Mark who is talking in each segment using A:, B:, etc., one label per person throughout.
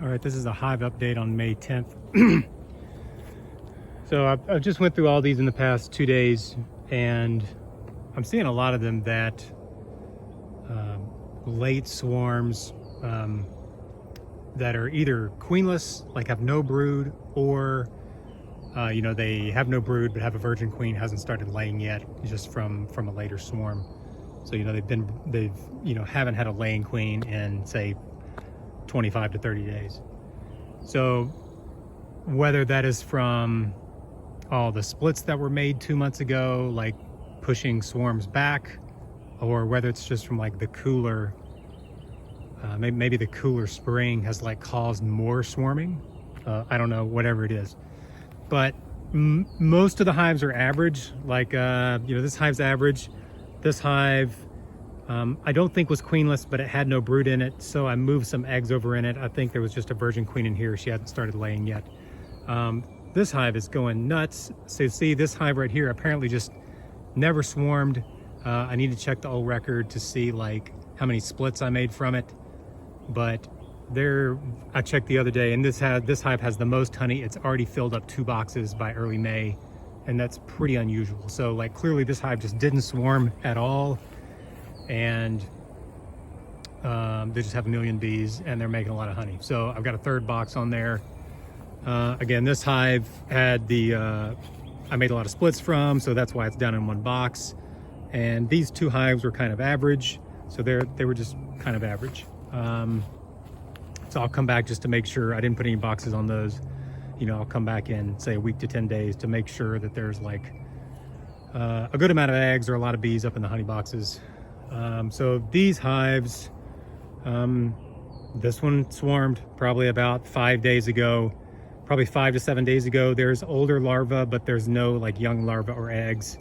A: All right, this is a Hive update on May 10th. So I just went through all these in the past 2 days, and I'm seeing a lot of them that late swarms that are either queenless, like have no brood, or they have no brood but have a virgin queen, hasn't started laying yet, just from a later swarm. So they've haven't had a laying queen in, say, 25 to 30 days. So whether that is from all the splits that were made 2 months ago, like pushing swarms back, or whether it's just from like the cooler, maybe the cooler spring has like caused more swarming. I don't know, whatever it is. But most of the hives are average. Like, this hive's average. This hive, I don't think was queenless, but it had no brood in it, so I moved some eggs over in it. I think there was just a virgin queen in here. She hasn't started laying yet. This hive is going nuts. So see, this hive right here apparently just never swarmed. I need to check the old record to see like how many splits I made from it. But I checked the other day, and this hive has the most honey. It's already filled up 2 boxes by early May, and that's pretty unusual. So like clearly this hive just didn't swarm at all, and they just have a million bees and they're making a lot of honey. So I've got a 3rd box on there. Again, this hive had I made a lot of splits from, so that's why it's down in 1 box. And these 2 hives were kind of average, so they were just kind of average. So I'll come back just to make sure I didn't put any boxes on those. I'll come back in, say, a week to 10 days to make sure that there's like a good amount of eggs or a lot of bees up in the honey boxes. So these hives, this one swarmed probably about 5 days ago, probably 5 to 7 days ago. There's older larvae, but there's no like young larvae or eggs.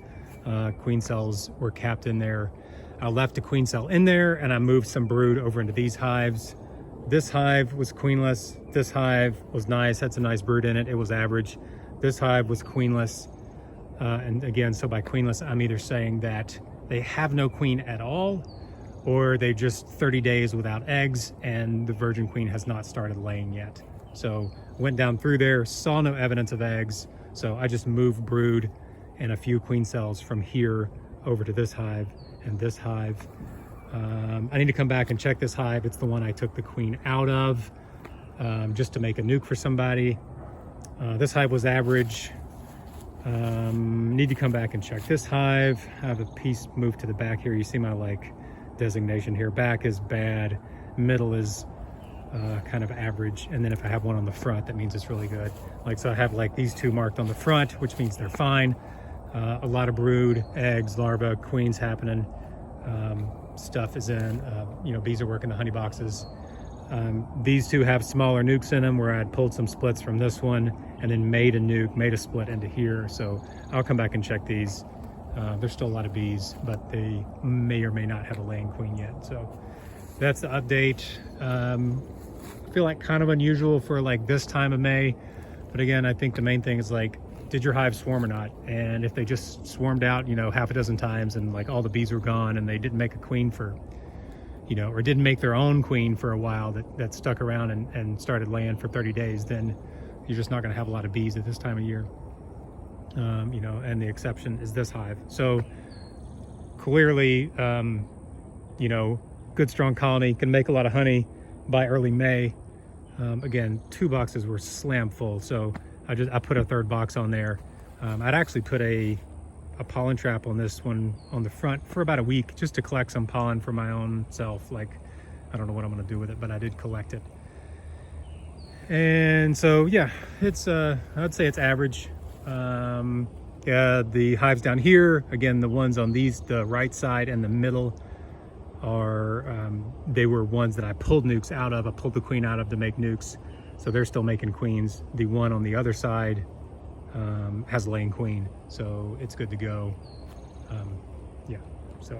A: Queen cells were capped in there. I left a queen cell in there, and I moved some brood over into these hives. This hive was queenless. This hive was nice, had some nice brood in it. It was average. This hive was queenless. And again, so by queenless, I'm either saying that they have no queen at all, or they just 30 days without eggs and the virgin queen has not started laying yet. So went down through there, saw no evidence of eggs, so I just moved brood and a few queen cells from here over to this hive and this hive. I need to come back and check this hive. It's the one I took the queen out of, just to make a nuke for somebody. This hive was average. Need to come back and check this hive. I have a piece moved to the back here. You see my like designation here. Back is bad, middle is kind of average, and then if I have one on the front, that means it's really good. Like, so I have like these 2 marked on the front, which means they're fine. A lot of brood, eggs, larvae, queens happening. Stuff is in, bees are working the honey boxes. These 2 have smaller nukes in them, where I'd pulled some splits from this one and then made a split into here. So I'll come back and check these. There's still a lot of bees, but they may or may not have a laying queen yet. So that's the update. I feel like kind of unusual for like this time of May, but again, I think the main thing is like, did your hive swarm or not? And if they just swarmed out, half a dozen times and like all the bees were gone and they didn't make a queen for, or didn't make their own queen for a while that stuck around and started laying for 30 days, then you're just not going to have a lot of bees at this time of year. And the exception is this hive. So clearly, good strong colony, can make a lot of honey by early May. Again, 2 boxes were slam full, so I put a 3rd box on there. I'd actually put a pollen trap on this one on the front for about a week, just to collect some pollen for my own self. Like, I don't know what I'm going to do with it, but I did collect it. And so yeah, it's I'd say it's average. The hives down here, again, the ones on the right side and the middle are they were ones that I pulled nukes out of. I pulled the queen out of to make nukes, so they're still making queens. The one on the other side has a laying queen, so it's good to go. Yeah, so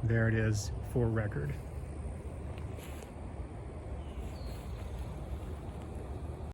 A: there it is for record.